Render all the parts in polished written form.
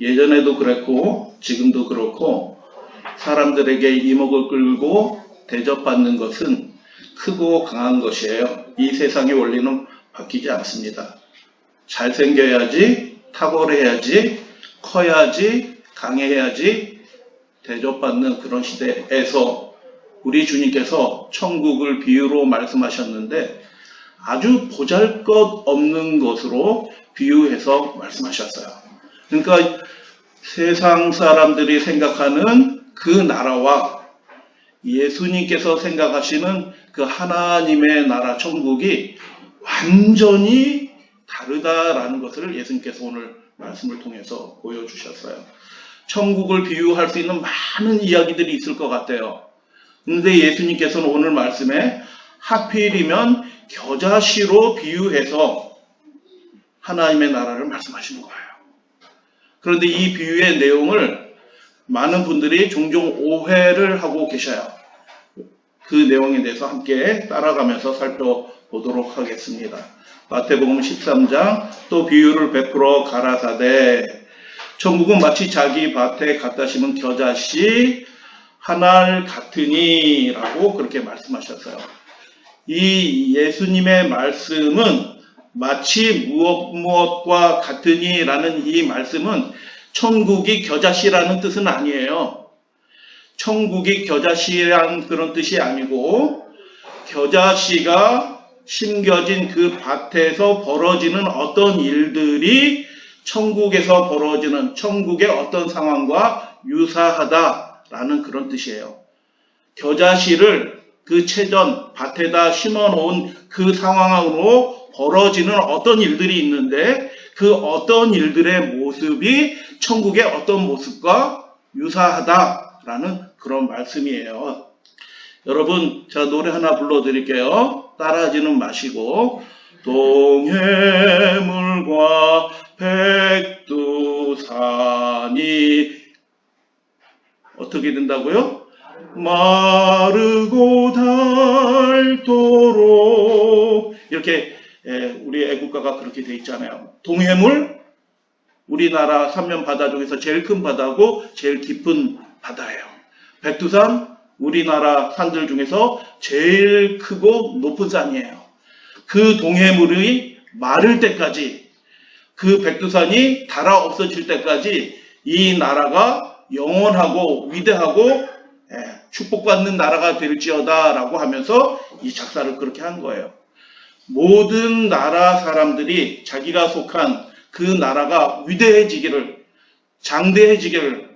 예전에도 그랬고 지금도 그렇고 사람들에게 이목을 끌고 대접받는 것은 크고 강한 것이에요. 이 세상의 원리는 바뀌지 않습니다. 잘생겨야지, 탁월해야지, 커야지, 강해야지 대접받는 그런 시대에서 우리 주님께서 천국을 비유로 말씀하셨는데 아주 보잘것없는 것으로 비유해서 말씀하셨어요. 그러니까 세상 사람들이 생각하는 그 나라와 예수님께서 생각하시는 그 하나님의 나라 천국이 완전히 다르다라는 것을 예수님께서 오늘 말씀을 통해서 보여주셨어요. 천국을 비유할 수 있는 많은 이야기들이 있을 것 같아요. 그런데 예수님께서는 오늘 말씀에 하필이면 겨자씨로 비유해서 하나님의 나라를 말씀하시는 거예요. 그런데 이 비유의 내용을 많은 분들이 종종 오해를 하고 계셔요. 그 내용에 대해서 함께 따라가면서 살펴보도록 하겠습니다. 마태복음 13장 또 비유를 베풀어 가라사대 천국은 마치 자기 밭에 갖다 심은 겨자씨 한 알 같으니 라고 그렇게 말씀하셨어요. 이 예수님의 말씀은 마치 무엇과 같으니 라는 이 말씀은 천국이 겨자씨라는 뜻은 아니에요. 천국이 겨자씨라는 그런 뜻이 아니고 겨자씨가 심겨진 그 밭에서 벌어지는 어떤 일들이 천국에서 벌어지는 천국의 어떤 상황과 유사하다라는 그런 뜻이에요. 겨자씨를 그 채전 밭에다 심어놓은 그 상황으로 벌어지는 어떤 일들이 있는데 그 어떤 일들의 모습이 천국의 어떤 모습과 유사하다라는 그런 말씀이에요. 여러분, 제가 노래 하나 불러드릴게요. 따라하지는 마시고 동해물과 백두산이 어떻게 된다고요? 마르고 닳도록 이렇게 우리 애국가가 그렇게 돼 있잖아요. 동해물, 우리나라 삼면 바다 중에서 제일 큰 바다고 제일 깊은 바다예요. 백두산, 우리나라 산들 중에서 제일 크고 높은 산이에요. 그 동해물이 마를 때까지, 그 백두산이 닳아 없어질 때까지 이 나라가 영원하고 위대하고 축복받는 나라가 될지어다 라고 하면서 이 작사를 그렇게 한 거예요. 모든 나라 사람들이 자기가 속한 그 나라가 위대해지기를, 장대해지기를,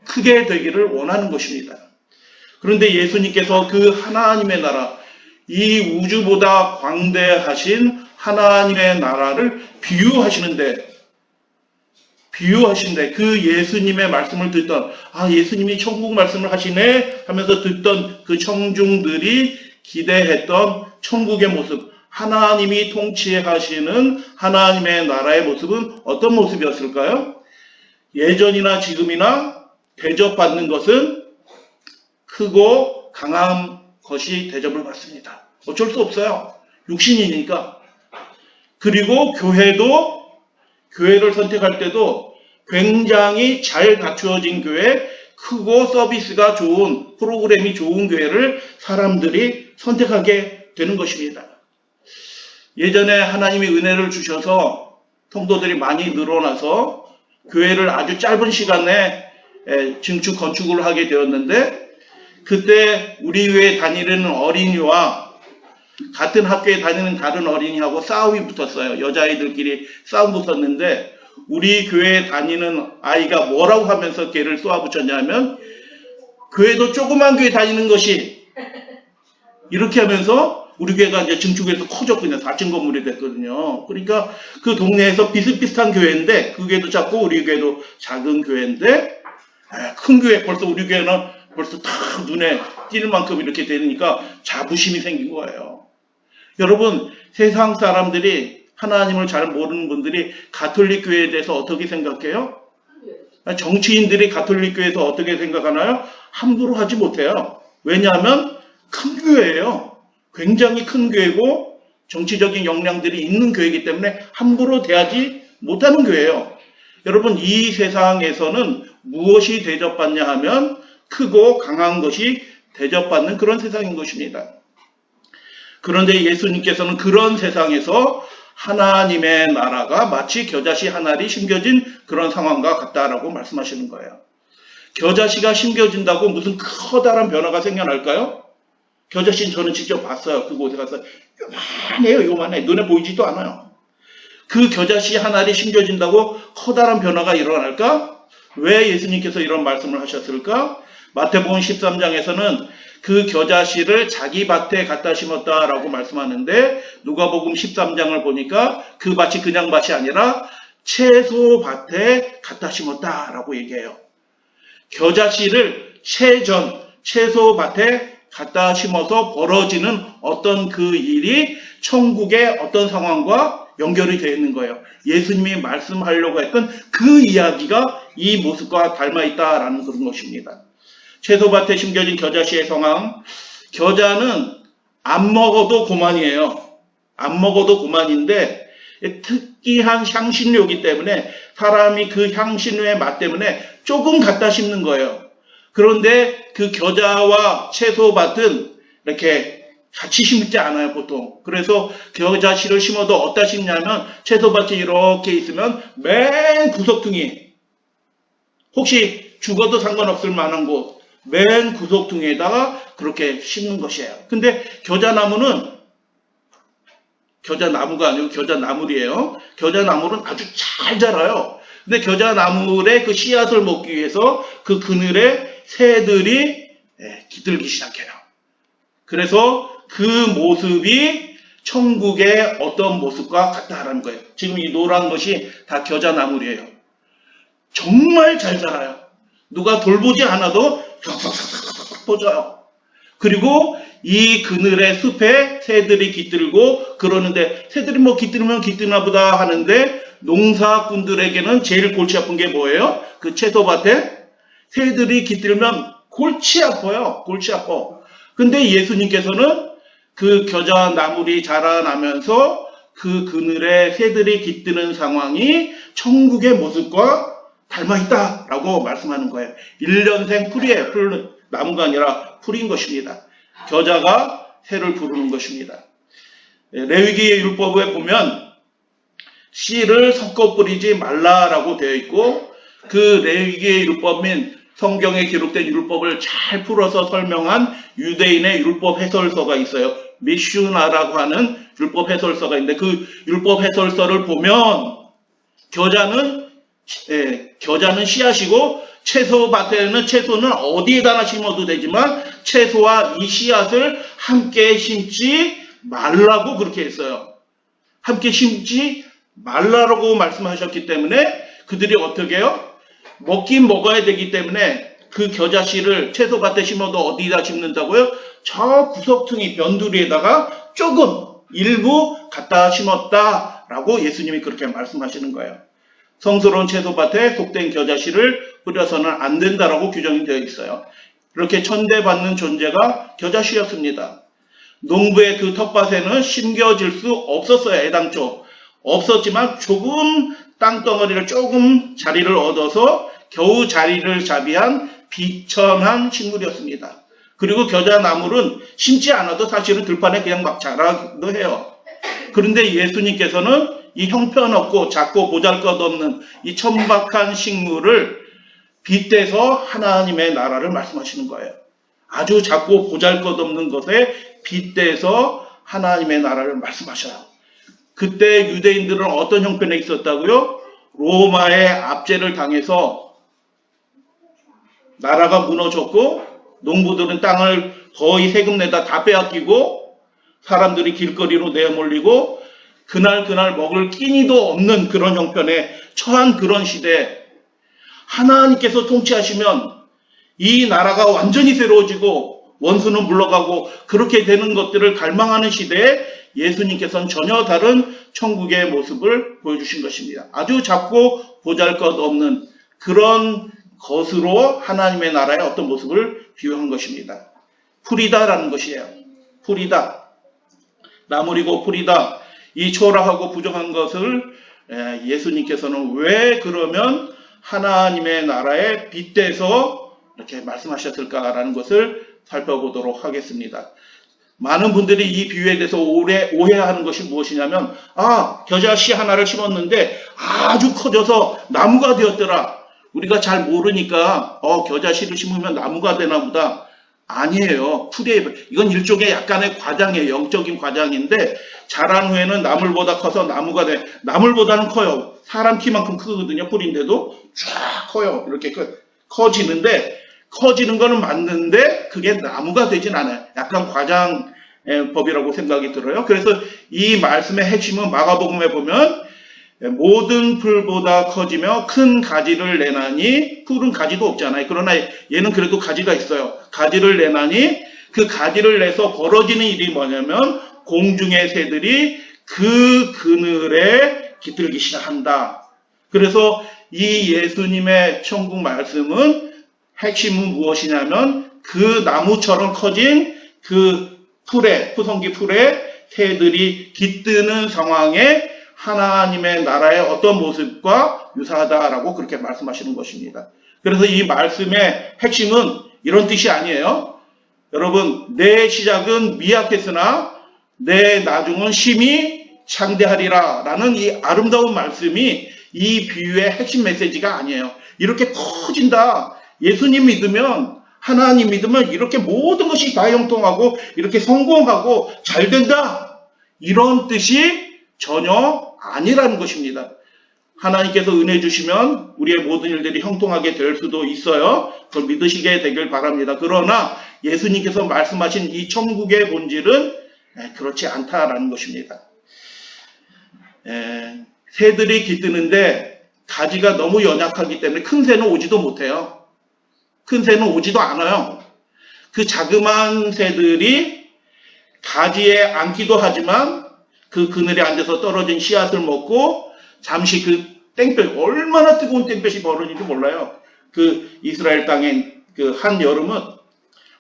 크게 되기를 원하는 것입니다. 그런데 예수님께서 그 하나님의 나라, 이 우주보다 광대하신 하나님의 나라를 비유하시는데 그 예수님의 말씀을 듣던 예수님이 천국 말씀을 하시네 하면서 듣던 그 청중들이 기대했던 천국의 모습, 하나님이 통치하시는 하나님의 나라의 모습은 어떤 모습이었을까요? 예전이나 지금이나 대접받는 것은 크고 강한 것이 대접을 받습니다. 어쩔 수 없어요. 육신이니까. 그리고 교회를 선택할 때도 굉장히 잘 갖추어진 교회, 크고 서비스가 좋은, 프로그램이 좋은 교회를 사람들이 선택하게 되는 것입니다. 예전에 하나님이 은혜를 주셔서 성도들이 많이 늘어나서 교회를 아주 짧은 시간에 증축, 건축을 하게 되었는데 그때 우리 교회에 다니는 어린이와 같은 학교에 다니는 다른 어린이하고 싸움이 붙었어요. 여자아이들끼리 싸움 붙었는데 우리 교회에 다니는 아이가 뭐라고 하면서 걔를 쏘아붙였냐면 교회도 조그만 교회 다니는 것이 이렇게 하면서 우리 교회가 이제 증축해서 커졌거든요. 4층 건물이 됐거든요. 그러니까 그 동네에서 비슷비슷한 교회인데 그 교회도 작고 우리 교회도 작은 교회인데 큰 교회 벌써 우리 교회는 벌써 다 눈에 띌 만큼 이렇게 되니까 자부심이 생긴 거예요. 여러분, 세상 사람들이 하나님을 잘 모르는 분들이 가톨릭 교회에 대해서 어떻게 생각해요? 정치인들이 가톨릭 교회에서 어떻게 생각하나요? 함부로 하지 못해요. 왜냐하면 큰 교회예요. 굉장히 큰 교회고 정치적인 역량들이 있는 교회이기 때문에 함부로 대하지 못하는 교회예요. 여러분, 이 세상에서는 무엇이 대접받냐 하면 크고 강한 것이 대접받는 그런 세상인 것입니다. 그런데 예수님께서는 그런 세상에서 하나님의 나라가 마치 겨자씨 한 알이 심겨진 그런 상황과 같다라고 말씀하시는 거예요. 겨자씨가 심겨진다고 무슨 커다란 변화가 생겨날까요? 겨자씨는 저는 직접 봤어요. 그곳에 가서 요만해. 눈에 보이지도 않아요. 그 겨자씨 한 알이 심겨진다고 커다란 변화가 일어날까? 왜 예수님께서 이런 말씀을 하셨을까? 마태복음 13장에서는 그 겨자씨를 자기 밭에 갖다 심었다라고 말씀하는데, 누가복음 13장을 보니까 그 밭이 그냥 밭이 아니라 채소밭에 갖다 심었다라고 얘기해요. 겨자씨를 채소밭에 갖다 심어서 벌어지는 어떤 그 일이 천국의 어떤 상황과 연결이 되어 있는 거예요. 예수님이 말씀하려고 했던 그 이야기가 이 모습과 닮아 있다라는 그런 것입니다. 채소밭에 심겨진 겨자씨의 상황. 겨자는 안 먹어도 고만이에요. 안 먹어도 고만인데 특이한 향신료이기 때문에 사람이 그 향신료의 맛 때문에 조금 갖다 심는 거예요. 그런데 그 겨자와 채소밭은 이렇게 같이 심지 않아요, 보통. 그래서 겨자씨를 심어도 어디다 심냐면 채소밭이 이렇게 있으면 맨 구석둥이, 혹시 죽어도 상관없을 만한 곳, 맨 구석둥이에다가 그렇게 심는 것이에요. 근데 겨자나무는 겨자나무가 아니고 겨자나물이에요. 겨자나물은 아주 잘 자라요. 근데 겨자나물의 그 씨앗을 먹기 위해서 그 그늘에 새들이 깃들기 시작해요. 그래서 그 모습이 천국의 어떤 모습과 같다라는 거예요. 지금 이 노란 것이 다 겨자나물이에요. 정말 잘 자라요. 누가 돌보지 않아도 쫙쫙쫙쫙 퍼져요. 그리고 이 그늘의 숲에 새들이 깃들고 그러는데, 새들이 뭐 깃들면 깃드나 보다 하는데, 농사꾼들에게는 제일 골치 아픈 게 뭐예요? 그 채소밭에 새들이 깃들면 골치 아파요. 골치 아파. 근데 예수님께서는 그 겨자나물이 자라나면서 그 그늘에 새들이 깃드는 상황이 천국의 모습과 닮아 있다라고 말씀하는 거예요. 1년생 풀이에요. 나무가 아니라 풀인 것입니다. 겨자가 새를 부르는 것입니다. 레위기의 율법에 보면 씨를 섞어 뿌리지 말라라고 되어 있고, 그 레위기의 율법인 성경에 기록된 율법을 잘 풀어서 설명한 유대인의 율법 해설서가 있어요. 미슈나라고 하는 율법 해설서가 있는데, 그 율법 해설서를 보면 겨자는 씨앗이고, 채소밭에는 채소는 어디에다나 심어도 되지만 채소와 이 씨앗을 함께 심지 말라고 그렇게 했어요. 함께 심지 말라라고 말씀하셨기 때문에 그들이 어떻게 해요? 먹긴 먹어야 되기 때문에 그 겨자씨를 채소밭에 심어도 어디다 심는다고요? 저 구석퉁이 변두리에다가 조금 일부 갖다 심었다라고 예수님이 그렇게 말씀하시는 거예요. 성스러운 채소밭에 속된 겨자씨를 뿌려서는 안 된다라고 규정이 되어 있어요. 그렇게 천대받는 존재가 겨자씨였습니다. 농부의 그 텃밭에는 심겨질 수 없었어요. 애당초 없었지만 조금 땅덩어리를 조금 자리를 얻어서 겨우 자리를 자비한 비천한 식물이었습니다. 그리고 겨자나물은 심지 않아도 사실은 들판에 그냥 막 자라기도 해요. 그런데 예수님께서는 이 형편없고 작고 보잘것없는 이 천박한 식물을 빗대서 하나님의 나라를 말씀하시는 거예요. 아주 작고 보잘것없는 것에 빗대서 하나님의 나라를 말씀하셔요. 그때 유대인들은 어떤 형편에 있었다고요? 로마의 압제를 당해서 나라가 무너졌고, 농부들은 땅을 거의 세금 내다 다 빼앗기고, 사람들이 길거리로 내몰리고, 그날 먹을 끼니도 없는 그런 형편에 처한 그런 시대에 하나님께서 통치하시면 이 나라가 완전히 새로워지고 원수는 물러가고 그렇게 되는 것들을 갈망하는 시대에 예수님께서는 전혀 다른 천국의 모습을 보여주신 것입니다. 아주 작고 보잘것없는 그런 것으로 하나님의 나라의 어떤 모습을 비유한 것입니다. 풀이다라는 것이에요. 풀이다. 나물이고 풀이다. 이 초라하고 부정한 것을 예수님께서는 왜 그러면 하나님의 나라에 빗대서 이렇게 말씀하셨을까라는 것을 살펴보도록 하겠습니다. 많은 분들이 이 비유에 대해서 오해하는 것이 무엇이냐면, 겨자씨 하나를 심었는데 아주 커져서 나무가 되었더라. 우리가 잘 모르니까 겨자씨를 심으면 나무가 되나 보다. 아니에요. 이건 일종의 약간의 과장이에요. 영적인 과장인데, 자란 후에는 나물보다 커서 나무가 돼. 나물보다는 커요. 사람 키만큼 크거든요. 뿌리인데도 쫙 커요. 이렇게 커지는데, 커지는 거는 맞는데 그게 나무가 되진 않아요. 약간 과장의 법이라고 생각이 들어요. 그래서 이 말씀의 핵심은 마가복음에 보면 모든 풀보다 커지며 큰 가지를 내나니, 풀은 가지도 없잖아요. 그러나 얘는 그래도 가지가 있어요. 가지를 내나니, 그 가지를 내서 벌어지는 일이 뭐냐면 공중의 새들이 그 그늘에 깃들기 시작한다. 그래서 이 예수님의 천국 말씀은 핵심은 무엇이냐면 그 나무처럼 커진 그 푸성기 풀에 새들이 깃드는 상황에 하나님의 나라의 어떤 모습과 유사하다라고 그렇게 말씀하시는 것입니다. 그래서 이 말씀의 핵심은 이런 뜻이 아니에요. 여러분, 내 시작은 미약했으나 내 나중은 심히 창대하리라 라는 이 아름다운 말씀이 이 비유의 핵심 메시지가 아니에요. 이렇게 커진다. 예수님 믿으면, 하나님 믿으면 이렇게 모든 것이 다 형통하고 이렇게 성공하고 잘 된다. 이런 뜻이 전혀 아니라는 것입니다. 하나님께서 은혜 주시면 우리의 모든 일들이 형통하게 될 수도 있어요. 그걸 믿으시게 되길 바랍니다. 그러나 예수님께서 말씀하신 이 천국의 본질은 그렇지 않다라는 것입니다. 새들이 깃드는데 가지가 너무 연약하기 때문에 큰 새는 오지도 못해요. 큰 새는 오지도 않아요. 그 자그마한 새들이 가지에 앉기도 하지만 그 그늘에 앉아서 떨어진 씨앗을 먹고 잠시 그 땡볕, 얼마나 뜨거운 땡볕이 벌어지는지 몰라요. 그 이스라엘 땅의 그 한여름은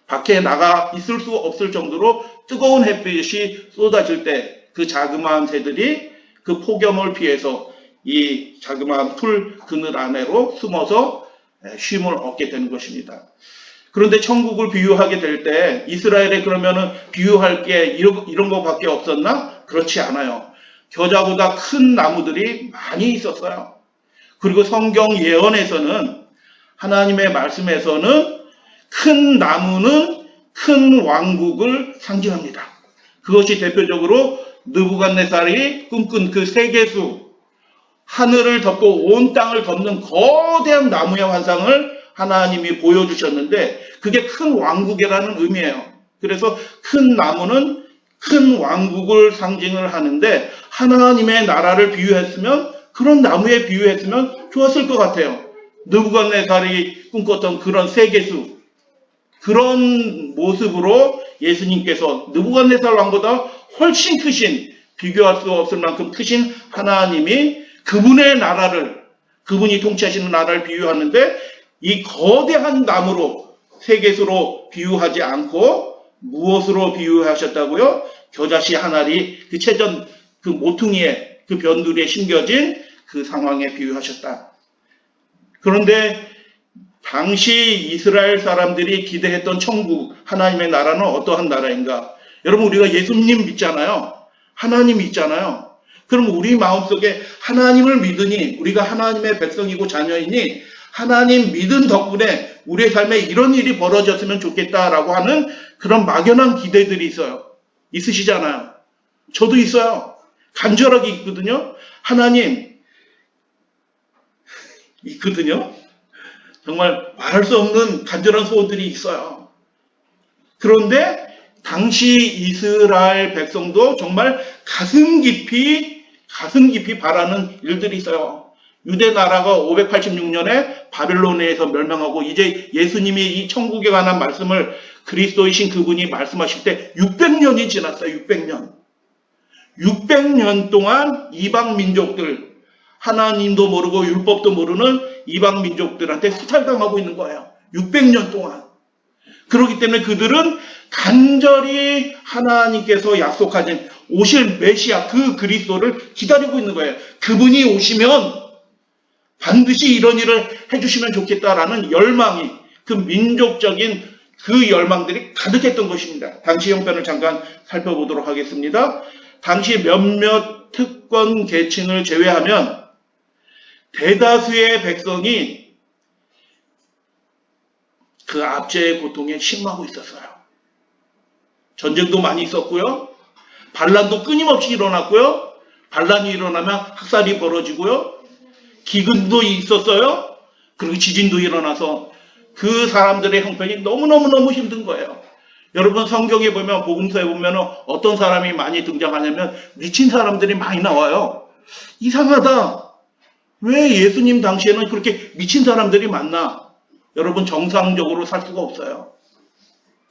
밖에 나가 있을 수 없을 정도로 뜨거운 햇빛이 쏟아질 때 그 자그마한 새들이 그 폭염을 피해서 이 자그마한 풀 그늘 안으로 숨어서 쉼을 얻게 되는 것입니다. 그런데 천국을 비유하게 될 때 이스라엘에 그러면은 비유할 게 이런 거밖에 없었나? 그렇지 않아요. 겨자보다 큰 나무들이 많이 있었어요. 그리고 성경 예언에서는, 하나님의 말씀에서는 큰 나무는 큰 왕국을 상징합니다. 그것이 대표적으로 느부갓네살이 꿈꾼 그 세계수, 하늘을 덮고 온 땅을 덮는 거대한 나무의 환상을 하나님이 보여주셨는데 그게 큰 왕국이라는 의미예요. 그래서 큰 나무는 큰 왕국을 상징을 하는데 하나님의 나라를 비유했으면, 그런 나무에 비유했으면 좋았을 것 같아요. 느부갓네살이 꿈꿨던 그런 세계수, 그런 모습으로 예수님께서 느부갓네살 왕보다 훨씬 크신, 비교할 수 없을 만큼 크신 하나님이 그분의 나라를, 그분이 통치하시는 나라를 비유하는데 이 거대한 나무로, 세계수로 비유하지 않고 무엇으로 비유하셨다고요? 겨자씨 하나리, 그 채전 그 모퉁이에, 그 변두리에 심겨진 그 상황에 비유하셨다. 그런데 당시 이스라엘 사람들이 기대했던 천국, 하나님의 나라는 어떠한 나라인가? 여러분, 우리가 예수님 믿잖아요. 하나님 믿잖아요. 그럼 우리 마음속에 하나님을 믿으니, 우리가 하나님의 백성이고 자녀이니 하나님 믿은 덕분에 우리의 삶에 이런 일이 벌어졌으면 좋겠다라고 하는 그런 막연한 기대들이 있어요. 있으시잖아요. 저도 있어요. 간절하게 있거든요. 하나님 있거든요. 정말 말할 수 없는 간절한 소원들이 있어요. 그런데 당시 이스라엘 백성도 정말 가슴 깊이 바라는 일들이 있어요. 유대 나라가 586년에 바벨론에서 멸망하고 이제 예수님이 이 천국에 관한 말씀을, 그리스도이신 그분이 말씀하실 때 600년이 지났어요. 600년. 600년 동안 이방 민족들, 하나님도 모르고 율법도 모르는 이방 민족들한테 수탈당하고 있는 거예요. 600년 동안. 그렇기 때문에 그들은 간절히 하나님께서 약속하신 오실 메시아 그 그리스도를 기다리고 있는 거예요. 그분이 오시면 반드시 이런 일을 해주시면 좋겠다라는 열망이, 그 민족적인 그 열망들이 가득했던 것입니다. 당시 형편을 잠깐 살펴보도록 하겠습니다. 당시 몇몇 특권 계층을 제외하면 대다수의 백성이 그 압제의 고통에 심하고 있었어요. 전쟁도 많이 있었고요. 반란도 끊임없이 일어났고요. 반란이 일어나면 학살이 벌어지고요. 기근도 있었어요. 그리고 지진도 일어나서 그 사람들의 형편이 너무너무 힘든 거예요. 여러분 성경에 보면, 복음서에 보면 어떤 사람이 많이 등장하냐면 미친 사람들이 많이 나와요. 이상하다. 왜 예수님 당시에는 그렇게 미친 사람들이 많나? 여러분 정상적으로 살 수가 없어요.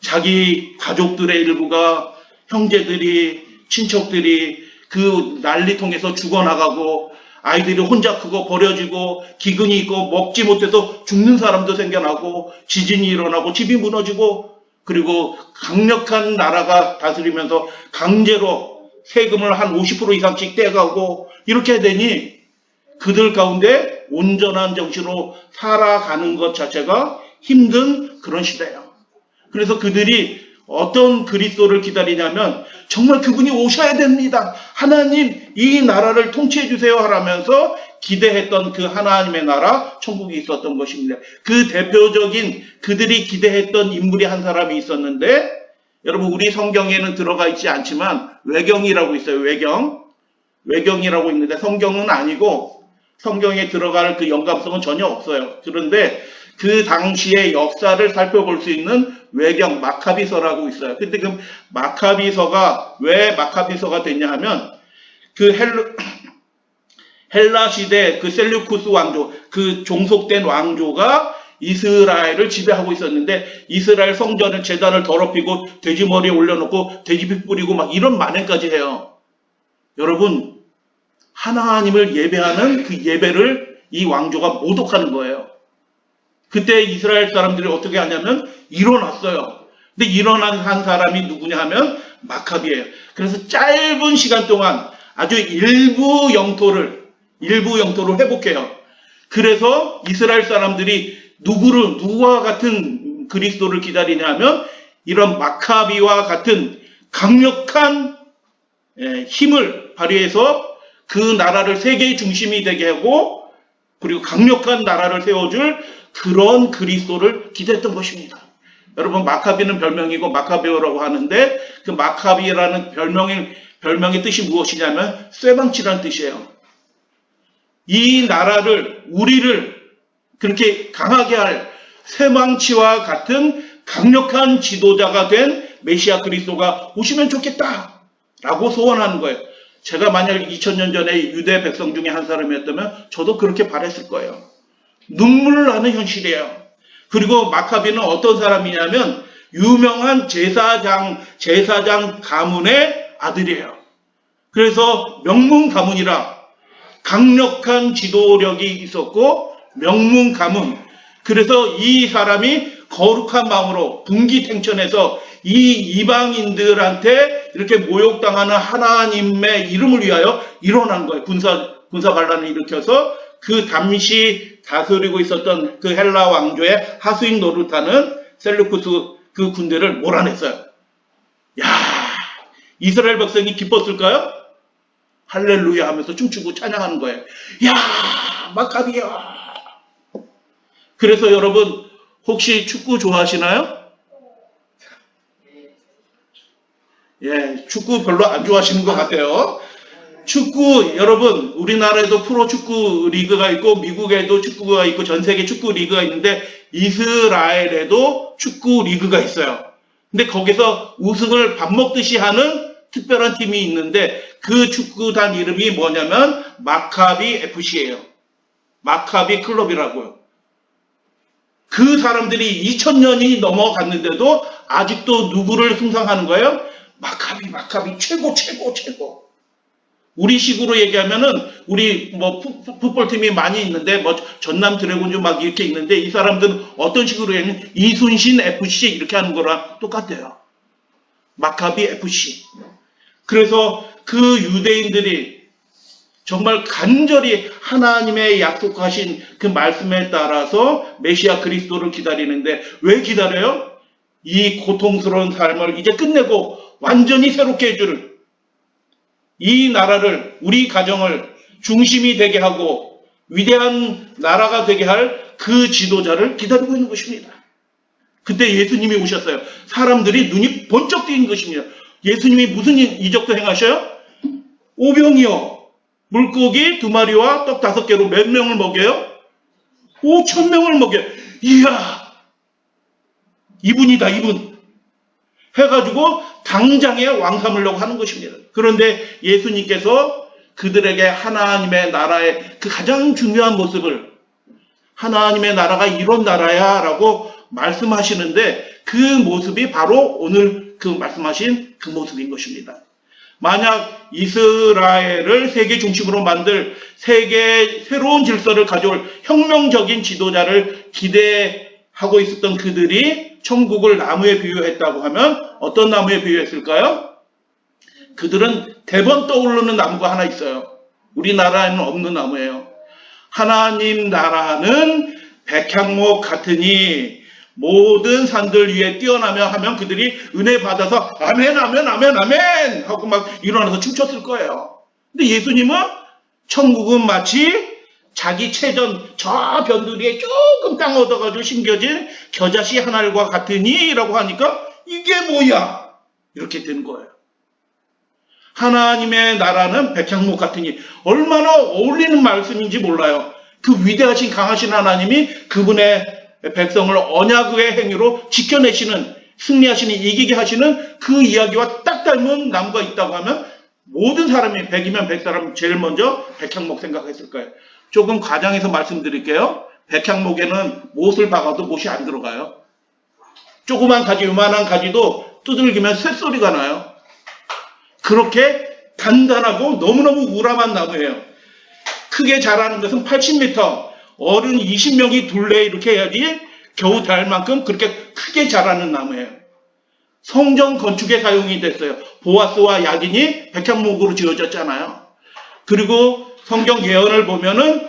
자기 가족들의 일부가, 형제들이, 친척들이 그 난리통에서 죽어나가고, 아이들이 혼자 크고 버려지고, 기근이 있고 먹지 못해서 죽는 사람도 생겨나고, 지진이 일어나고 집이 무너지고, 그리고 강력한 나라가 다스리면서 강제로 세금을 한 50% 이상씩 떼가고, 이렇게 되니 그들 가운데 온전한 정신으로 살아가는 것 자체가 힘든 그런 시대예요. 그래서 그들이 어떤 그리스도를 기다리냐면 정말 그분이 오셔야 됩니다. 하나님 이 나라를 통치해 주세요 하라면서 기대했던 그 하나님의 나라 천국이 있었던 것입니다. 그 대표적인 그들이 기대했던 인물이 한 사람이 있었는데, 여러분 우리 성경에는 들어가 있지 않지만 외경이라고 있어요. 외경이라고 있는데 성경은 아니고, 성경에 들어갈 그 연관성은 전혀 없어요. 그런데 그 당시의 역사를 살펴볼 수 있는 외경, 마카비서라고 있어요. 근데 그 마카비서가 왜 마카비서가 됐냐 하면, 그 헬라 시대 그 셀류쿠스 왕조, 그 종속된 왕조가 이스라엘을 지배하고 있었는데, 이스라엘 성전을 제단을 더럽히고 돼지 머리에 올려놓고 돼지피 뿌리고 막 이런 만행까지 해요. 여러분 하나님을 예배하는 그 예배를 이 왕조가 모독하는 거예요. 그때 이스라엘 사람들이 어떻게 하냐면 일어났어요. 근데 일어난 한 사람이 누구냐 하면 마카비예요. 그래서 짧은 시간 동안 아주 일부 영토를 회복해요. 그래서 이스라엘 사람들이 누구와 같은 그리스도를 기다리냐면 이런 마카비와 같은 강력한 힘을 발휘해서 그 나라를 세계의 중심이 되게 하고, 그리고 강력한 나라를 세워줄 그런 그리스도를 기대했던 것입니다. 여러분 마카비는 별명이고 마카베오라고 하는데, 그 마카비라는 별명의 뜻이 무엇이냐면 쇠방치라는 뜻이에요. 이 나라를, 우리를 그렇게 강하게 할 쇠망치와 같은 강력한 지도자가 된 메시아 그리스도가 오시면 좋겠다라고 소원하는 거예요. 제가 만약 2000년 전에 유대 백성 중에 한 사람이었다면 저도 그렇게 바랬을 거예요. 눈물 나는 현실이에요. 그리고 마카비는 어떤 사람이냐면 유명한 제사장 가문의 아들이에요. 그래서 명문 가문이라 강력한 지도력이 있었고 명문 가문. 그래서 이 사람이 거룩한 마음으로 분기탱천해서 이 이방인들한테 이렇게 모욕당하는 하나님의 이름을 위하여 일어난 거예요. 군사 반란을 일으켜서 그 당시 다스리고 있었던 그 헬라 왕조의 하수인 노릇하는 셀루쿠스 그 군대를 몰아냈어요. 야, 이스라엘 백성이 기뻤을까요? 할렐루야 하면서 춤추고 찬양하는 거예요. 야, 마카비야. 그래서 여러분 혹시 축구 좋아하시나요? 예, 축구 별로 안 좋아하시는 것 같아요. 축구, 여러분, 우리나라에도 프로 축구 리그가 있고, 미국에도 축구가 있고, 전 세계 축구 리그가 있는데, 이스라엘에도 축구 리그가 있어요. 근데 거기서 우승을 밥 먹듯이 하는 특별한 팀이 있는데, 그 축구단 이름이 뭐냐면, 마카비 FC예요. 마카비 클럽이라고요. 그 사람들이 2000년이 넘어갔는데도 아직도 누구를 숭상하는 거예요? 마카비 최고. 우리 식으로 얘기하면은 우리 뭐 풋볼팀이 많이 있는데 뭐 전남 드래곤즈 막 이렇게 있는데 이 사람들은 어떤 식으로 얘기하면 이순신 FC 이렇게 하는 거랑 똑같아요. 마카비 FC. 그래서 그 유대인들이 정말 간절히 하나님의 약속하신 그 말씀에 따라서 메시아 그리스도를 기다리는데 왜 기다려요? 이 고통스러운 삶을 이제 끝내고 완전히 새롭게 해줄 이 나라를, 우리 가정을 중심이 되게 하고 위대한 나라가 되게 할 그 지도자를 기다리고 있는 것입니다. 그때 예수님이 오셨어요. 사람들이 눈이 번쩍 뜨인 것입니다. 예수님이 무슨 이적도 행하셔요? 오병이어, 물고기 2마리와 떡 5개로 몇 명을 먹여요? 5,000명을 먹여요. 이야, 이분이다, 이분. 해가지고 당장에 왕 삼으려고 하는 것입니다. 그런데 예수님께서 그들에게 하나님의 나라의 그 가장 중요한 모습을, 하나님의 나라가 이런 나라야 라고 말씀하시는데 그 모습이 바로 오늘 그 말씀하신 그 모습인 것입니다. 만약 이스라엘을 세계 중심으로 만들 세계 새로운 질서를 가져올 혁명적인 지도자를 기대하고 있었던 그들이 천국을 나무에 비유했다고 하면 어떤 나무에 비유했을까요? 그들은 대번 떠오르는 나무가 하나 있어요. 우리나라에는 없는 나무예요. 하나님 나라는 백향목 같으니 모든 산들 위에 뛰어나며 하면 그들이 은혜 받아서 아멘 아멘 아멘 아멘 하고 막 일어나서 춤췄을 거예요. 근데 예수님은 천국은 마치 자기 체전 저 변두리에 조금 땅 얻어가지고 심겨진 겨자씨 한 알과 같으니 라고 하니까 이게 뭐야? 이렇게 된 거예요. 하나님의 나라는 백향목 같으니 얼마나 어울리는 말씀인지 몰라요. 그 위대하신 강하신 하나님이 그분의 백성을 언약의 행위로 지켜내시는, 승리하시는, 이기게 하시는 그 이야기와 딱 닮은 나무가 있다고 하면 모든 사람이 100이면 100사람 제일 먼저 백향목 생각했을 거예요. 조금 과장해서 말씀드릴게요. 백향목에는 못을 박아도 못이 안 들어가요. 조그만 가지, 요만한 가지도 두들기면 쇳소리가 나요. 그렇게 단단하고 너무너무 우람한 나무예요. 크게 자라는 것은 80m, 어른 20명이 둘레 이렇게 해야지 겨우 닿을 만큼 그렇게 크게 자라는 나무예요. 성전 건축에 사용이 됐어요. 보아스와 야긴이 백향목으로 지어졌잖아요. 그리고 성경 예언을 보면은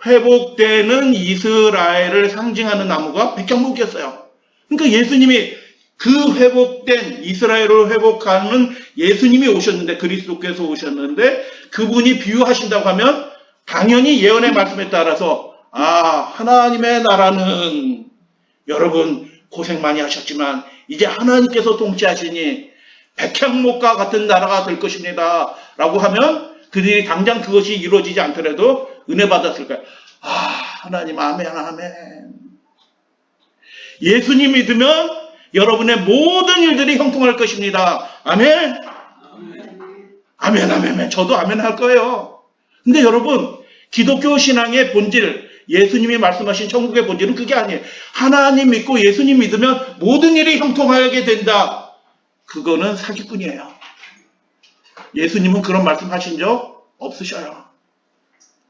회복되는 이스라엘을 상징하는 나무가 백향목이었어요. 그러니까 예수님이 그 회복된 이스라엘을 회복하는 예수님이 오셨는데, 그리스도께서 오셨는데 그분이 비유하신다고 하면 당연히 예언의 말씀에 따라서 하나님의 나라는 여러분 고생 많이 하셨지만 이제 하나님께서 통치하시니 백향목과 같은 나라가 될 것입니다 라고 하면 그들이 당장 그것이 이루어지지 않더라도 은혜 받았을 거예요. 하나님 아멘 아멘. 예수님 믿으면 여러분의 모든 일들이 형통할 것입니다. 아멘. 아멘 아멘. 저도 아멘 할 거예요. 근데 여러분, 기독교 신앙의 본질, 예수님이 말씀하신 천국의 본질은 그게 아니에요. 하나님 믿고 예수님 믿으면 모든 일이 형통하게 된다. 그거는 사기꾼이에요. 예수님은 그런 말씀하신 적 없으셔요.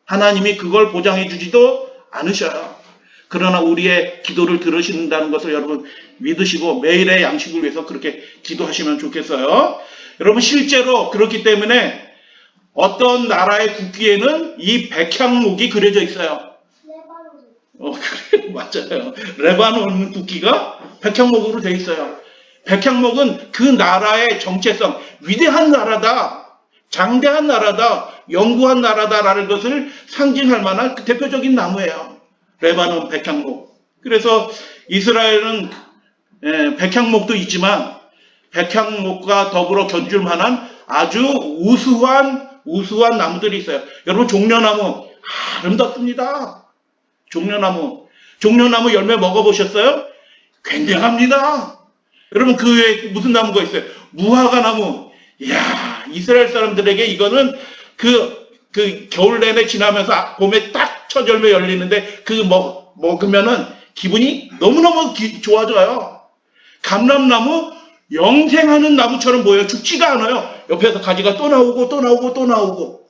하나님이 그걸 보장해 주지도 않으셔요. 그러나 우리의 기도를 들으신다는 것을 여러분 믿으시고 매일의 양식을 위해서 그렇게 기도하시면 좋겠어요. 여러분, 실제로 그렇기 때문에 어떤 나라의 국기에는 이 백향목이 그려져 있어요. 그래, 맞아요. 레바논 국기가 백향목으로 되어 있어요. 백향목은 그 나라의 정체성, 위대한 나라다, 장대한 나라다, 영구한 나라다라는 것을 상징할 만한 그 대표적인 나무예요. 레바논 백향목. 그래서 이스라엘은 백향목도 있지만 백향목과 더불어 견줄 만한 아주 우수한 나무들이 있어요. 여러분, 종려나무 아름답습니다. 종려나무 열매 먹어보셨어요? 굉장합니다. 여러분, 그 외에 무슨 나무가 있어요? 무화과나무. 이야, 이스라엘 사람들에게 이거는 그 겨울 내내 지나면서 봄에 딱 첫 열매 열리는데 먹으면은 기분이 너무너무 좋아져요. 감람나무 영생하는 나무처럼 보여요. 죽지가 않아요. 옆에서 가지가 또 나오고.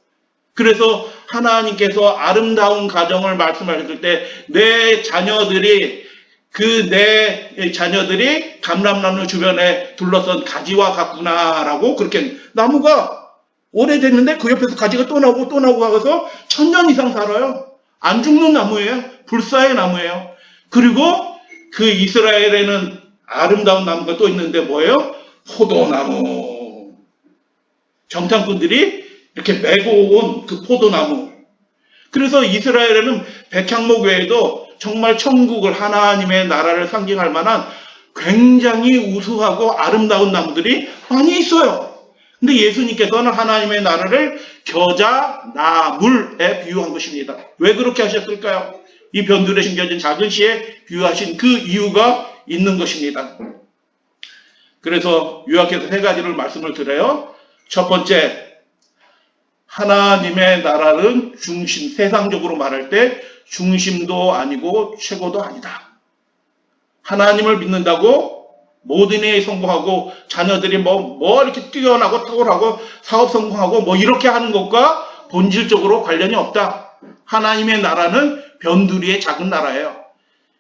그래서 하나님께서 아름다운 가정을 말씀하셨을 때 내 자녀들이 그 내 자녀들이 감람나무 주변에 둘러선 가지와 같구나라고 그렇게 나무가 오래됐는데 그 옆에서 가지가 또 나오고 또 나오고 하고서 1000년 이상 살아요. 안 죽는 나무예요. 불사의 나무예요. 그리고 그 이스라엘에는 아름다운 나무가 또 있는데 뭐예요? 포도나무. 정탐꾼들이 이렇게 메고 온 그 포도나무. 그래서 이스라엘에는 백향목 외에도 정말 천국을 하나님의 나라를 상징할 만한 굉장히 우수하고 아름다운 나무들이 많이 있어요. 근데 예수님께서는 하나님의 나라를 겨자, 나물에 비유한 것입니다. 왜 그렇게 하셨을까요? 이 변두리에 심겨진 작은 씨에 비유하신 그 이유가 있는 것입니다. 그래서 요약해서 3가지를 말씀을 드려요. 첫 번째, 하나님의 나라는 중심, 세상적으로 말할 때 중심도 아니고 최고도 아니다. 하나님을 믿는다고 모든 일에 성공하고 자녀들이 뭐 이렇게 뛰어나고 탁월하고 사업 성공하고 뭐 이렇게 하는 것과 본질적으로 관련이 없다. 하나님의 나라는 변두리의 작은 나라예요.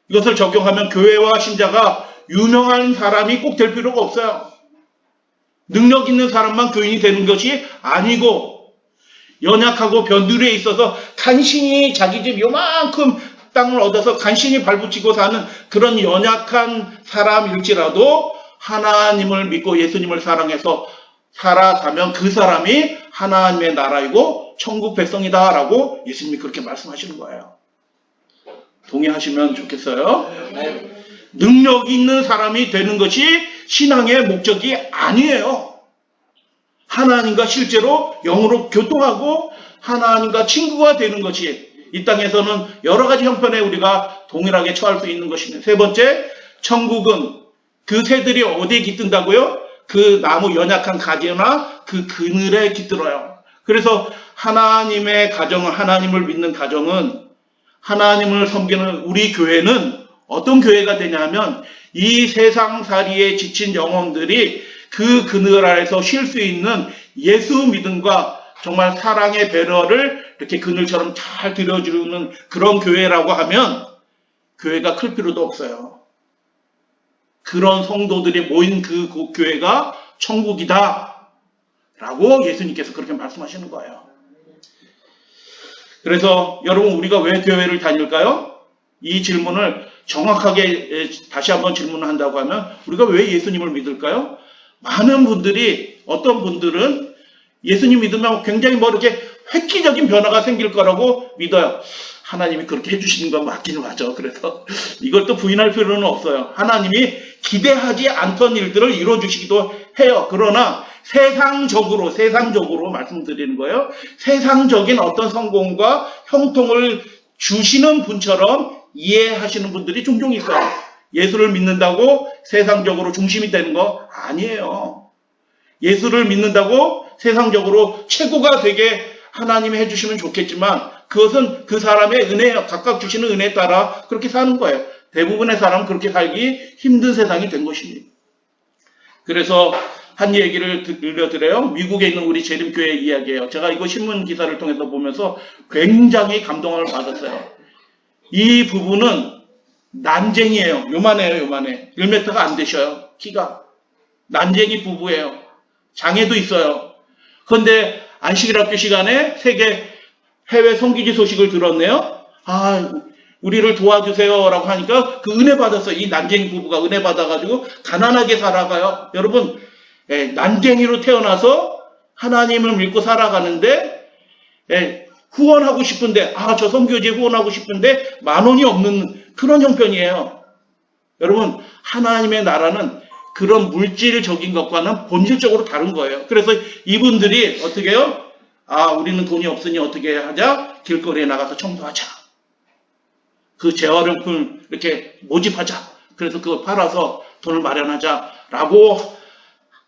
이것을 적용하면 교회와 신자가 유명한 사람이 꼭 될 필요가 없어요. 능력 있는 사람만 교인이 되는 것이 아니고 연약하고 변두리에 있어서 간신히 자기 집 요만큼 땅을 얻어서 간신히 발붙이고 사는 그런 연약한 사람일지라도 하나님을 믿고 예수님을 사랑해서 살아가면 그 사람이 하나님의 나라이고 천국 백성이다라고 예수님이 그렇게 말씀하시는 거예요. 동의하시면 좋겠어요. 능력 있는 사람이 되는 것이 신앙의 목적이 아니에요. 하나님과 실제로 영으로 교통하고 하나님과 친구가 되는 것이 이 땅에서는 여러 가지 형편에 우리가 동일하게 처할 수 있는 것입니다. 세 번째, 천국은 그 새들이 어디에 깃든다고요? 그 나무 연약한 가지나 그 그늘에 깃들어요. 그래서 하나님의 가정은, 하나님을 믿는 가정은, 하나님을 섬기는 우리 교회는 어떤 교회가 되냐면 이 세상살이에 지친 영혼들이 그 그늘 아래서 쉴 수 있는 예수 믿음과 정말 사랑의 배려를 이렇게 그늘처럼 잘 들여주는 그런 교회라고 하면 교회가 클 필요도 없어요. 그런 성도들이 모인 그 교회가 천국이다 라고 예수님께서 그렇게 말씀하시는 거예요. 그래서 여러분, 우리가 왜 교회를 다닐까요? 이 질문을 정확하게 다시 한번 질문을 한다고 하면 우리가 왜 예수님을 믿을까요? 많은 분들이, 어떤 분들은 예수님 믿으면 굉장히 뭐 이렇게 획기적인 변화가 생길 거라고 믿어요. 하나님이 그렇게 해주시는 건 맞기는 맞죠. 그래서 이걸 또 부인할 필요는 없어요. 하나님이 기대하지 않던 일들을 이루어주시기도 해요. 그러나 세상적으로 말씀드리는 거예요. 세상적인 어떤 성공과 형통을 주시는 분처럼 이해하시는 분들이 종종 있어요. 예수를 믿는다고 세상적으로 중심이 되는 거 아니에요. 예수를 믿는다고 세상적으로 최고가 되게 하나님이 해주시면 좋겠지만 그것은 그 사람의 은혜, 각각 주시는 은혜에 따라 그렇게 사는 거예요. 대부분의 사람은 그렇게 살기 힘든 세상이 된 것입니다. 그래서 한 얘기를 들려드려요. 미국에 있는 우리 재림교회 이야기예요. 제가 이거 신문 기사를 통해서 보면서 굉장히 감동을 받았어요. 이 부부는 난쟁이에요. 요만해요, 요만해. 1m가 안 되셔요, 키가. 난쟁이 부부예요. 장애도 있어요. 그런데 안식일학교 시간에 세계 해외 성기지 소식을 들었네요. 아, 우리를 도와주세요 라고 하니까 그 은혜 받았어요. 이 난쟁이 부부가 은혜 받아가지고 가난하게 살아가요. 여러분, 난쟁이로 태어나서 하나님을 믿고 살아가는데 후원하고 싶은데, 저 선교지에 후원하고 싶은데 10,000원이 없는 그런 형편이에요. 여러분, 하나님의 나라는 그런 물질적인 것과는 본질적으로 다른 거예요. 그래서 이분들이 어떻게 해요? 우리는 돈이 없으니 어떻게 하자? 길거리에 나가서 청소하자. 그 재활용품 이렇게 모집하자. 그래서 그거 팔아서 돈을 마련하자라고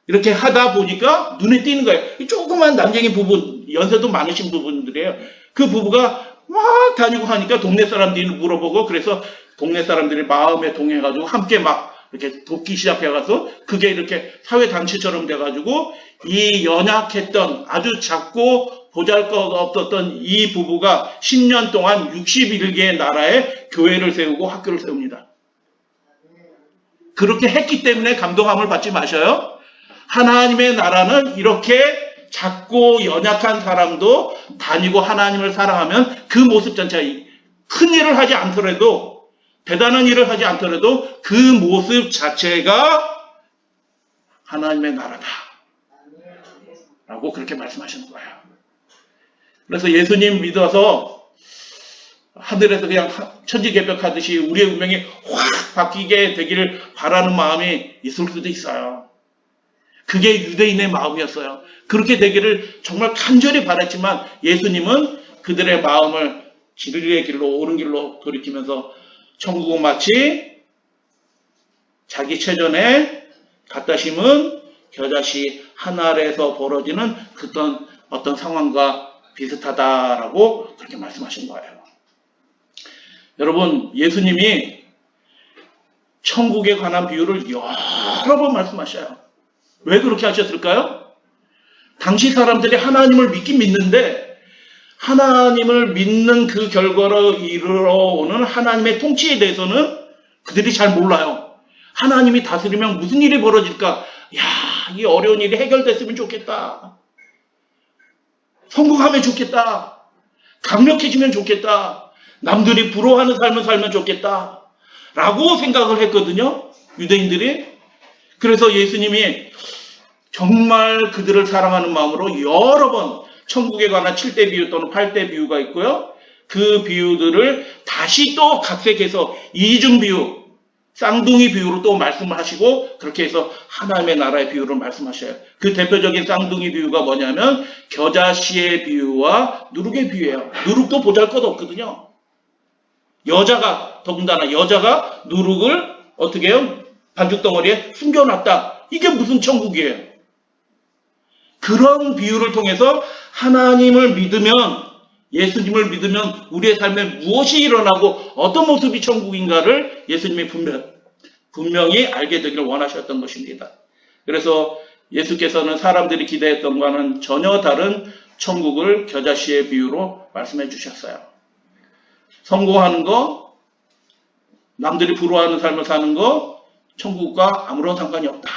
이렇게 하다 보니까 눈에 띄는 거예요. 이 조그만 난쟁이 부부, 연세도 많으신 부분들이에요. 그 부부가 막 다니고 하니까 동네 사람들이 물어보고, 그래서 동네 사람들이 마음에 동해가지고 함께 막 이렇게 돕기 시작해가서 그게 이렇게 사회단체처럼 돼가지고 이 연약했던 아주 작고 보잘것없었던 이 부부가 10년 동안 61개의 나라에 교회를 세우고 학교를 세웁니다. 그렇게 했기 때문에 감동함을 받지 마셔요. 하나님의 나라는 이렇게 작고 연약한 사람도 다니고 하나님을 사랑하면 그 모습 전체가 큰 일을 하지 않더라도 대단한 일을 하지 않더라도 그 모습 자체가 하나님의 나라다 라고 그렇게 말씀하시는 거예요. 그래서 예수님 믿어서 하늘에서 그냥 천지개벽하듯이 우리의 운명이 확 바뀌게 되기를 바라는 마음이 있을 수도 있어요. 그게 유대인의 마음이었어요. 그렇게 되기를 정말 간절히 바랐지만 예수님은 그들의 마음을 진리의 길로 옳은 길로 돌이키면서 천국은 마치 자기 체전에 갖다 심은 겨자씨 한 알에서 벌어지는 어떤 상황과 비슷하다라고 그렇게 말씀하신 거예요. 여러분, 예수님이 천국에 관한 비유를 여러 번 말씀하셔요. 왜 그렇게 하셨을까요? 당시 사람들이 하나님을 믿긴 믿는데 하나님을 믿는 그 결과로 이르러오는 하나님의 통치에 대해서는 그들이 잘 몰라요. 하나님이 다스리면 무슨 일이 벌어질까? 이 어려운 일이 해결됐으면 좋겠다. 성공하면 좋겠다. 강력해지면 좋겠다. 남들이 부러워하는 삶을 살면 좋겠다. 라고 생각을 했거든요. 유대인들이. 그래서 예수님이 정말 그들을 사랑하는 마음으로 여러 번 천국에 관한 7대 비유 또는 8대 비유가 있고요. 그 비유들을 다시 또 각색해서 이중 비유, 쌍둥이 비유로 또 말씀을 하시고 그렇게 해서 하나님의 나라의 비유를 말씀하셔요. 그 대표적인 쌍둥이 비유가 뭐냐면 겨자씨의 비유와 누룩의 비유예요. 누룩도 보잘것없거든요. 더군다나 여자가 누룩을 어떻게 해요? 반죽덩어리에 숨겨놨다. 이게 무슨 천국이에요? 그런 비유를 통해서 하나님을 믿으면, 예수님을 믿으면 우리의 삶에 무엇이 일어나고 어떤 모습이 천국인가를 예수님이 분명히 알게 되기를 원하셨던 것입니다. 그래서 예수께서는 사람들이 기대했던 것과는 전혀 다른 천국을 겨자씨의 비유로 말씀해 주셨어요. 성공하는 거, 남들이 부러워하는 삶을 사는 거, 천국과 아무런 상관이 없다.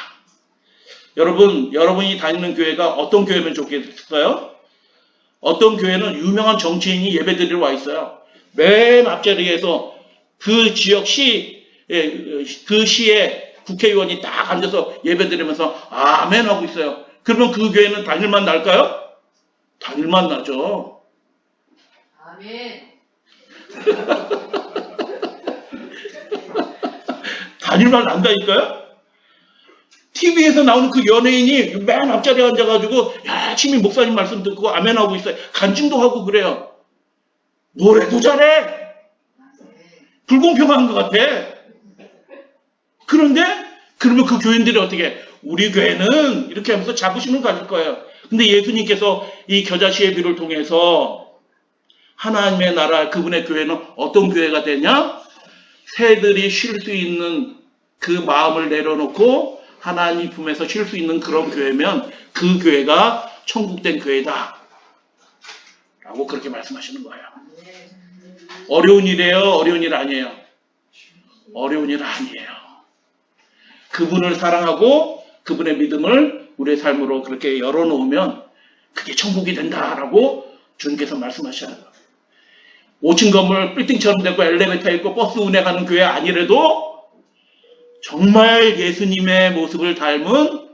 여러분이 다니는 교회가 어떤 교회면 좋겠어요? 어떤 교회는 유명한 정치인이 예배드리러 와 있어요. 맨 앞자리에서 그 지역 그 시의 국회의원이 딱 앉아서 예배드리면서 아멘 하고 있어요. 그러면 그 교회는 다닐만 날까요? 다닐만 나죠. 아멘. 다닐만 난다니까요? TV에서 나오는 그 연예인이 맨 앞자리에 앉아가지고 열심히 목사님 말씀 듣고 아멘하고 있어요. 간증도 하고 그래요. 노래도 잘해. 불공평한 것 같아. 그런데 그러면 그 교인들이 어떻게 해? 우리 교회는 이렇게 하면서 자부심을 가질 거예요. 근데 예수님께서 이 겨자씨의 비를 통해서 하나님의 나라, 그분의 교회는 어떤 교회가 되냐? 새들이 쉴 수 있는 그 마음을 내려놓고 하나님 품에서 쉴 수 있는 그런 교회면 그 교회가 천국된 교회다. 라고 그렇게 말씀하시는 거예요. 어려운 일이에요? 어려운 일 아니에요? 어려운 일 아니에요. 그분을 사랑하고 그분의 믿음을 우리의 삶으로 그렇게 열어놓으면 그게 천국이 된다라고 주님께서 말씀하셔요. 5층 건물 빌딩처럼 되고 엘리베이터 있고 버스 운행하는 교회 아니래도 정말 예수님의 모습을 닮은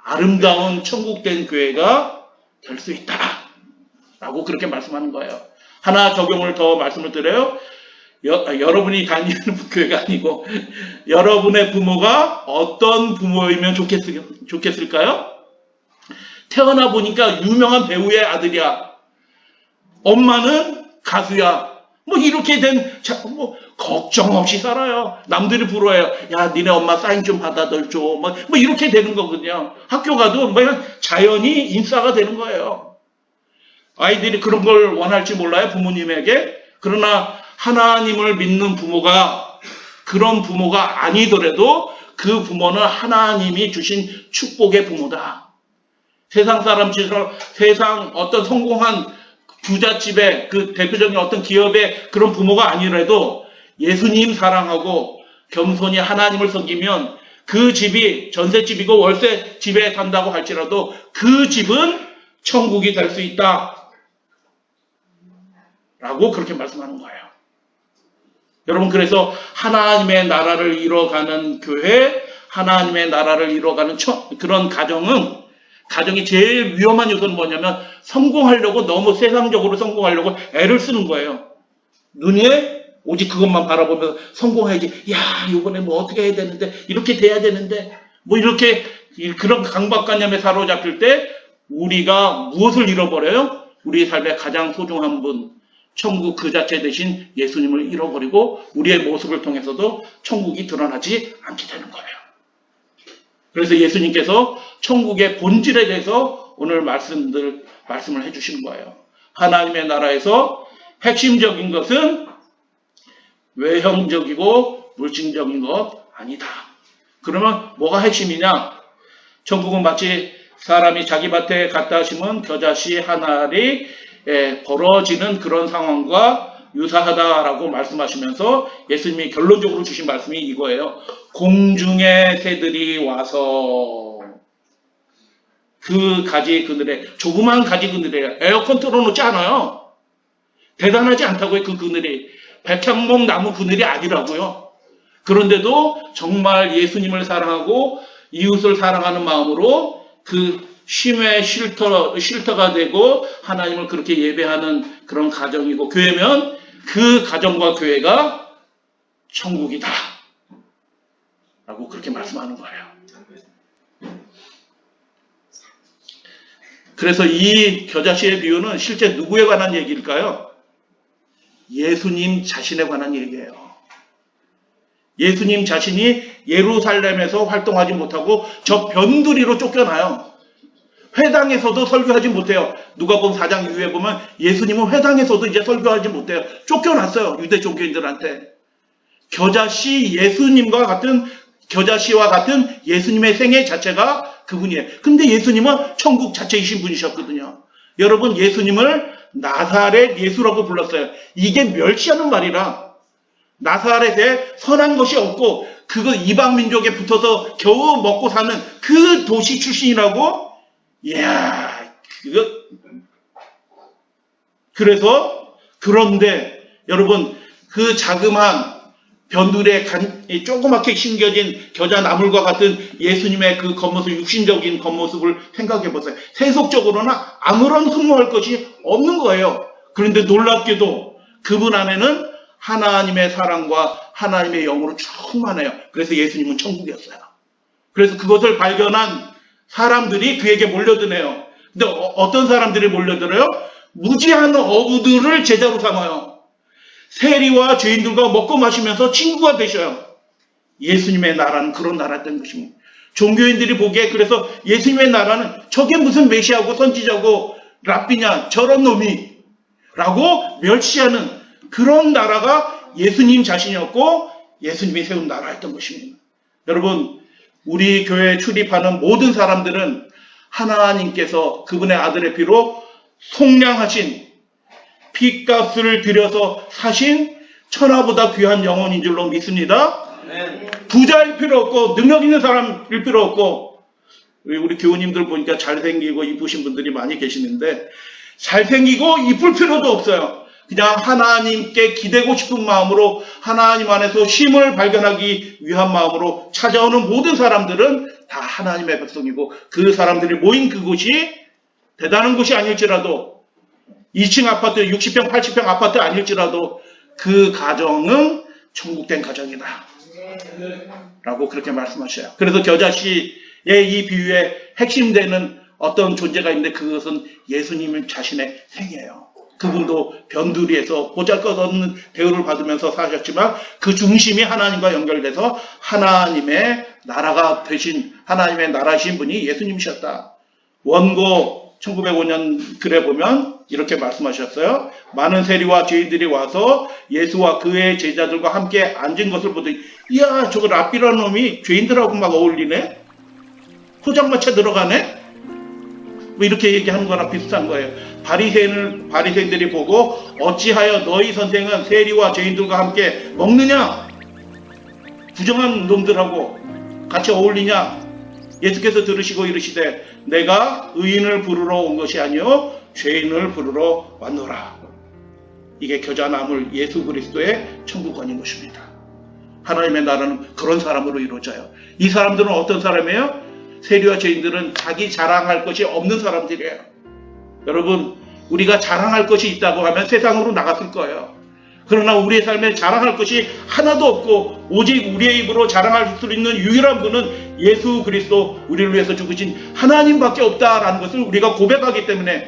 아름다운 천국된 교회가 될 수 있다 라고 그렇게 말씀하는 거예요. 하나 적용을 더 말씀을 드려요. 여러분이 다니는 교회가 아니고 여러분의 부모가 어떤 부모이면 좋겠을까요? 태어나 보니까 유명한 배우의 아들이야. 엄마는 가수야. 이렇게 걱정 없이 살아요. 남들이 부러워요. 야, 니네 엄마 사인 좀 받아줘. 이렇게 되는 거거든요. 학교 가도 자연히 인싸가 되는 거예요. 아이들이 그런 걸 원할지 몰라요, 부모님에게. 그러나 하나님을 믿는 부모가 그런 부모가 아니더라도 그 부모는 하나님이 주신 축복의 부모다. 세상 사람처럼 세상 어떤 성공한 부잣집의 그 대표적인 어떤 기업의 그런 부모가 아니라도 예수님 사랑하고 겸손히 하나님을 섬기면 그 집이 전셋집이고 월세집에 산다고 할지라도 그 집은 천국이 될 수 있다 라고 그렇게 말씀하는 거예요. 여러분, 그래서 하나님의 나라를 이뤄가는 교회, 하나님의 나라를 이뤄가는 그런 가정이 제일 위험한 요소는 뭐냐면 성공하려고 너무 세상적으로 성공하려고 애를 쓰는 거예요. 눈에 오직 그것만 바라보면서 성공해야지. 야, 이번에 뭐 어떻게 해야 되는데, 이렇게 돼야 되는데, 뭐 이렇게 그런 강박관념에 사로잡힐 때 우리가 무엇을 잃어버려요? 우리 삶의 가장 소중한 분, 천국 그 자체 대신 예수님을 잃어버리고 우리의 모습을 통해서도 천국이 드러나지 않게 되는 거예요. 그래서 예수님께서 천국의 본질에 대해서 오늘 말씀을 해주시는 거예요. 하나님의 나라에서 핵심적인 것은 외형적이고 물질적인 것 아니다. 그러면 뭐가 핵심이냐? 천국은 마치 사람이 자기 밭에 갖다 심은 겨자씨 한 알이 벌어지는 그런 상황과 유사하다라고 말씀하시면서 예수님이 결론적으로 주신 말씀이 이거예요. 공중의 새들이 와서 그 가지 그늘에, 조그만 가지 그늘에 에어컨 틀어놓지 않아요. 대단하지 않다고요. 그 그늘이 백향목 나무 그늘이 아니라고요. 그런데도 정말 예수님을 사랑하고 이웃을 사랑하는 마음으로 그 쉼의 쉴터가 되고 하나님을 그렇게 예배하는 그런 가정이고, 교회면 그 가정과 교회가 천국이다 라고 그렇게 말씀하는 거예요. 그래서 이 겨자씨의 비유는 실제 누구에 관한 얘기일까요? 예수님 자신에 관한 얘기예요. 예수님 자신이 예루살렘에서 활동하지 못하고 저 변두리로 쫓겨나요. 회당에서도 설교하지 못해요. 누가복음 4장 이후에 보면 예수님은 회당에서도 이제 설교하지 못해요. 쫓겨났어요. 유대 종교인들한테. 겨자씨와 같은 예수님의 생애 자체가 그분이에요. 근데 예수님은 천국 자체이신 분이셨거든요. 여러분, 예수님을 나사렛 예수라고 불렀어요. 이게 멸시하는 말이라. 나사렛에 선한 것이 없고 그거 이방 민족에 붙어서 겨우 먹고 사는 그 도시 출신이라고. 이야, 그런데 여러분, 그 자그마한 변두리에 조그맣게 심겨진 겨자 나물과 같은 예수님의 그 겉모습, 육신적인 겉모습을 생각해 보세요. 세속적으로는 아무런 흠모할 것이 없는 거예요. 그런데 놀랍게도 그분 안에는 하나님의 사랑과 하나님의 영으로 충만해요. 그래서 예수님은 천국이었어요. 그래서 그것을 발견한 사람들이 그에게 몰려드네요. 근데 어떤 사람들이 몰려들어요? 무지한 어부들을 제자로 삼아요. 세리와 죄인들과 먹고 마시면서 친구가 되셔요. 예수님의 나라는 그런 나라였던 것입니다. 종교인들이 보기에 그래서 예수님의 나라는 저게 무슨 메시아고 선지자고 랍비냐 저런 놈이 라고 멸시하는 그런 나라가 예수님 자신이었고 예수님이 세운 나라였던 것입니다. 여러분, 우리 교회에 출입하는 모든 사람들은 하나님께서 그분의 아들의 피로 속량하신, 피값을 들여서 사신 천하보다 귀한 영혼인 줄로 믿습니다. 부자일 필요 없고 능력 있는 사람일 필요 없고, 우리 교우님들 보니까 잘생기고 이쁘신 분들이 많이 계시는데 잘생기고 이쁠 필요도 없어요. 그냥 하나님께 기대고 싶은 마음으로 하나님 안에서 쉼을 발견하기 위한 마음으로 찾아오는 모든 사람들은 다 하나님의 백성이고, 그 사람들이 모인 그곳이 대단한 곳이 아닐지라도 2층 아파트, 60평, 80평 아파트 아닐지라도 그 가정은 천국된 가정이다 라고 그렇게 말씀하셔요. 그래서 겨자씨의 이 비유의 핵심되는 어떤 존재가 있는데 그것은 예수님 자신의 생애예요. 그분도 변두리에서 보잘것없는 대우를 받으면서 사셨지만 그 중심이 하나님과 연결돼서 하나님의 나라가 되신, 하나님의 나라신 분이 예수님이셨다. 원고 1905년 글에 보면 이렇게 말씀하셨어요. 많은 세리와 죄인들이 와서 예수와 그의 제자들과 함께 앉은 것을 보더니, 이야, 저거 랍비라는 놈이 죄인들하고 막 어울리네? 포장마차 들어가네? 뭐 이렇게 얘기하는 거랑 비슷한 거예요. 바리새인들이 보고 어찌하여 너희 선생은 세리와 죄인들과 함께 먹느냐? 부정한 놈들하고 같이 어울리냐? 예수께서 들으시고 이르시되 내가 의인을 부르러 온 것이 아니요 죄인을 부르러 왔노라. 이게 겨자 나물 예수 그리스도의 천국관인 것입니다. 하나님의 나라는 그런 사람으로 이루어져요. 이 사람들은 어떤 사람이에요? 세리와 죄인들은 자기 자랑할 것이 없는 사람들이에요. 여러분, 우리가 자랑할 것이 있다고 하면 세상으로 나갔을 거예요. 그러나 우리의 삶에 자랑할 것이 하나도 없고 오직 우리의 입으로 자랑할 수 있는 유일한 분은 예수 그리스도, 우리를 위해서 죽으신 하나님밖에 없다라는 것을 우리가 고백하기 때문에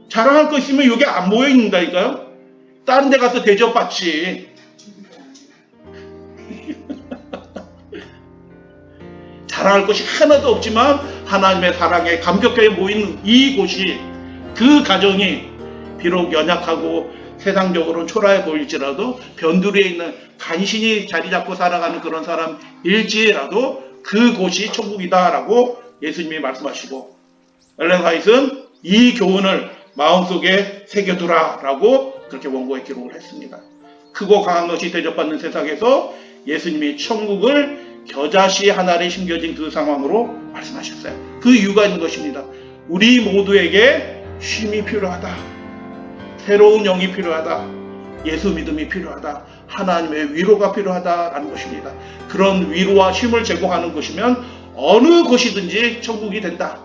자랑할 거 있으면 여기 안 모여 있는다니까요. 다른 데 가서 대접받지. 자랑할 것이 하나도 없지만 하나님의 사랑에 감격하게 모인 이곳이, 그 가정이 비록 연약하고 세상적으로는 초라해 보일지라도 변두리에 있는 간신히 자리 잡고 살아가는 그런 사람일지라도 그곳이 천국이다라고 예수님이 말씀하시고, 엘렌 화이트는 이 교훈을 마음속에 새겨두라라고 그렇게 원고에 기록을 했습니다. 크고 강한 것이 대접받는 세상에서 예수님이 천국을 겨자씨 하나에 심겨진 그 상황으로 말씀하셨어요. 그 이유가 있는 것입니다. 우리 모두에게 쉼이 필요하다. 새로운 영이 필요하다. 예수 믿음이 필요하다. 하나님의 위로가 필요하다라는 것입니다. 그런 위로와 쉼을 제공하는 것이면 어느 곳이든지 천국이 된다.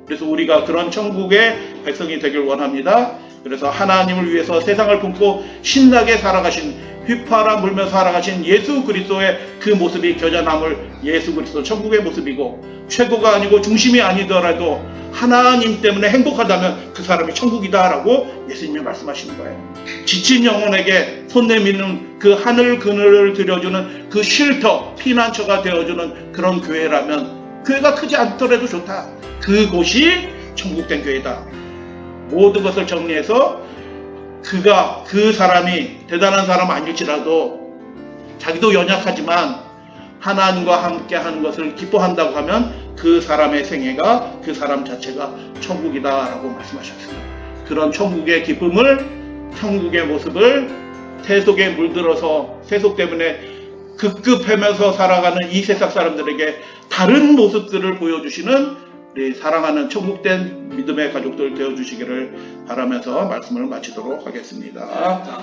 그래서 우리가 그런 천국의 백성이 되길 원합니다. 그래서 하나님을 위해서 세상을 품고 신나게 살아가신, 휘파람 불며 살아가신 예수 그리스도의 그 모습이 겨자나물 예수 그리스도 천국의 모습이고, 최고가 아니고 중심이 아니더라도 하나님 때문에 행복하다면 그 사람이 천국이다라고 예수님이 말씀하시는 거예요. 지친 영혼에게 손 내미는 그 하늘 그늘을 들여주는 그 쉴터, 피난처가 되어주는 그런 교회라면, 교회가 크지 않더라도 좋다. 그곳이 천국된 교회다. 모든 것을 정리해서 그 사람이 대단한 사람 아닐지라도 자기도 연약하지만 하나님과 함께 하는 것을 기뻐한다고 하면 그 사람의 생애가, 그 사람 자체가 천국이다라고 말씀하셨습니다. 그런 천국의 기쁨을, 천국의 모습을 세속에 물들어서 세속 때문에 급급하면서 살아가는 이 세상 사람들에게 다른 모습들을 보여주시는 우리 사랑하는 천국된 믿음의 가족들 되어주시기를 바라면서 말씀을 마치도록 하겠습니다.